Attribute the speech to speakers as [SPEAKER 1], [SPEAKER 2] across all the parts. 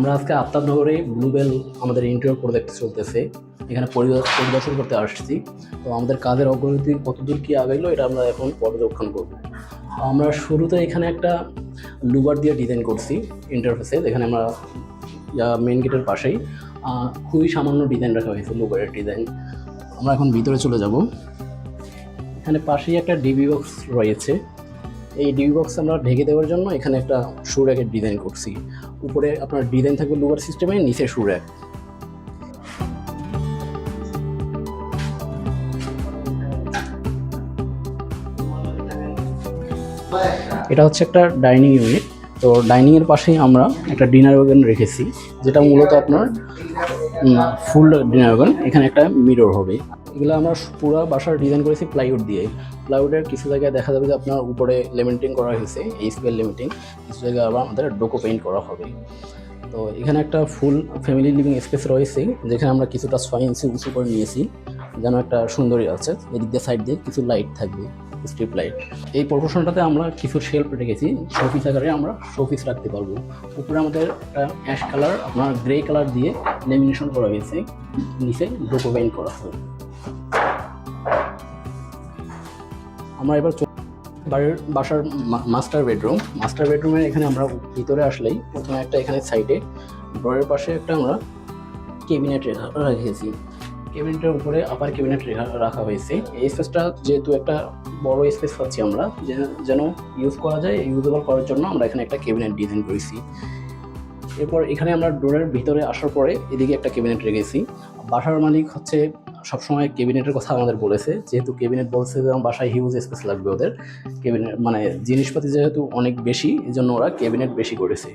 [SPEAKER 1] আমরা আজকে আফতাবনগরে ব্লুবেল আমাদের ইন্টেরিয়র প্রজেক্ট চলতেছে। এখানে পরিদর্শন করতে আসছি। তো আমাদের কাজের অগ্রগতি কতদূর কী আগাইলো এটা আমরা এখন পর্যবেক্ষণ করব। আমরা শুরুতে এখানে একটা লুবার দিয়ে ডিজাইন করছি ইন্টারফেসে, যেখানে আমরা মেন গেটের পাশেই খুবই সামান্য ডিজাইন রাখা হয়েছে, লুবারের ডিজাইন। আমরা এখন ভিতরে চলে যাব। এখানে পাশেই একটা ডিবি বক্স রয়েছে। এই ডিবি বক্স আমরা ঢেকে দেওয়ার জন্য এখানে একটা শু র্যাকের ডিজাইন করছি। উপরে আপনার ডিজাইন থাকবে লুবার সিস্টেমে, নিচে শু র্যাক। এটা হচ্ছে একটা ডাইনিং ইউনিট। তো ডাইনিংয়ের পাশেই আমরা একটা ডিনার ওয়াগন রেখেছি, যেটা মূলত আপনার ফুল ডিনার ওয়াগন। এখানে একটা মিরর হবে। এগুলো আমরা পুরো বাসার ডিজাইন করেছি প্লাইউড দিয়ে। প্লাইউডের কিছু জায়গায় দেখা যাবে যে আপনার উপরে লেমিনেটিং করা হয়েছে, এই স্কেল লিমিটিং। কিছু জায়গায় আবার আমাদের ডোকো পেইন্ট করা হবে। তো এখানে একটা ফুল ফ্যামিলি লিভিং স্পেস রয়েছে, যেখানে আমরা কিছুটা 6 ইঞ্চি উঁচু করে নিয়েছি, যেন একটা সুন্দরী আছে। এদিক দিয়ে সাইড দিয়ে কিছু লাইট থাকবে, স্ট্রিপ লাইট। এই প্রপোর্শনটাতে আমরা কিছু শেলফ রেখেছি, শোপিস আকারে আমরা শোপিস রাখতে পারবো। উপরে আমাদের একটা অ্যাশ কালার আপনার গ্রে কালার দিয়ে লেমিনেশন করা হয়েছে, নিচে ডোকো পেইন্ট করা হবে। আমরা এবার বাসার মাস্টার বেডরুমের এখানে আমরা ভিতরে আসলেই প্রথমে একটা এখানে সাইডে ড্রয়ের পাশে একটা আমরা ক্যাবিনেট রেখেছি। ক্যাবিনেটের উপরে আপার ক্যাবিনেট রাখা হয়েছে। এই স্পেসটা যেহেতু একটা বড় স্পেস পাচ্ছি আমরা, যেন ইউজ করা যায়, ইউজেবল করার জন্য আমরা এখানে একটা ক্যাবিনেট ডিজাইন করেছি। এরপর এখানে আমরা ডোরের ভিতরে আসার পরে এদিকে একটা ক্যাবিনেট রেখেছি। বাসার মালিক হচ্ছে সবসময় ক্যাবিনেটের কথা আমাদের বলেছে, যেহেতু ক্যাবিনেট বলছে যে বাসায় হিউজ স্পেস লাগবে ওদের। ক্যাবিনেট মানে জিনিসপাতি যেহেতু অনেক বেশি, এই জন্য ওরা ক্যাবিনেট বেশি করেছে।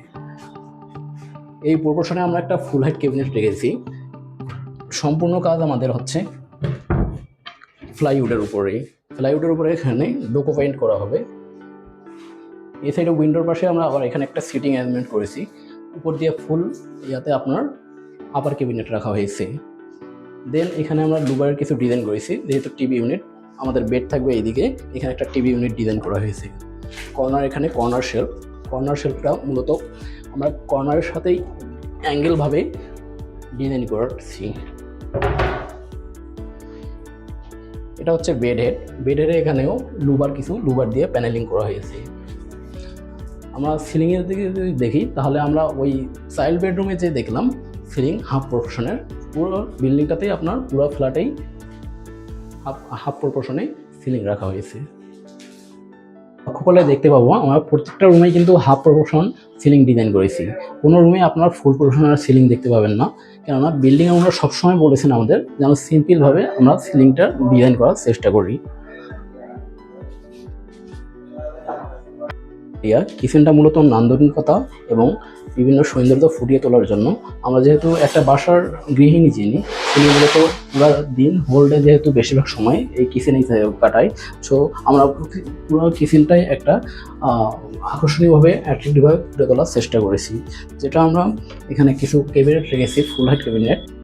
[SPEAKER 1] এই প্রপোর্শনে আমরা একটা ফুল হাইট ক্যাবিনেট রেখেছি। সম্পূর্ণ কাজ আমাদের হচ্ছে প্লাইউডের উপরে এখানে ডোকো পেইন্ট করা হবে। এই সাইডে উইন্ডোর পাশে আমরা আবার এখানে একটা সিটিং অ্যারেঞ্জমেন্ট করেছি। উপর দিয়ে ফুল ইয়াতে আপনার আপার ক্যাবিনেট রাখা হয়েছে। দেন এখানে আমরা লুবারের কিছু ডিজাইন করেছি, যেহেতু টিভি ইউনিট আমাদের বেড থাকবে এইদিকে, এখানে একটা টিভি ইউনিট ডিজাইন করা হয়েছে। এখানে কর্নার শেলফটা মূলত আমরা কর্নারের সাথেই অ্যাঙ্গেলভাবে ডিজাইন করছি। এটা হচ্ছে বেডের এখানেও লুবার দিয়ে প্যানেলিং করা হয়েছে। আমরা সিলিংয়ের দিকে যদি দেখি, তাহলে আমরা ওই চাইল্ড বেডরুমে যে দেখলাম সিলিং হাফ প্রপোর্শনের, পুরো বিল্ডিংটাতেই আপনার পুরো ফ্ল্যাটেই হাফ প্রপোর্শনে সিলিং রাখা হয়েছে। লক্ষ্য করলে দেখতে পাবো আমরা প্রত্যেকটা রুমেই কিন্তু হাফ প্রপোর্শন সিলিং ডিজাইন করেছি। কোনো রুমে আপনার ফুল প্রপোর্শনের সিলিং দেখতে পাবেন না, কেননা বিল্ডিংয়ে আমরা সবসময় বলেছেন আমাদের যেন সিম্পলভাবে আমরা সিলিংটা ডিজাইন করার চেষ্টা করি। কিচেনটা মূলত নান্দনিকতা এবং বিভিন্ন সৌন্দর্য ফুটিয়ে তোলার জন্য। আমরা যেহেতু একটা বাসার গৃহিণী যিনি, তিনি মূলত পুরো দিন হোল্ডে যেহেতু বেশিরভাগ সময় এই কিচেনেই কাটাই, সো আমরা পুরো কিচেনটাই একটা আকর্ষণীয়ভাবে অ্যাট্রাক্টিভভাবে ফুটে তোলার চেষ্টা করেছি। যেটা আমরা এখানে কিছু ক্যাবিনেট রেখেছি, ফুল হাইট ক্যাবিনেট।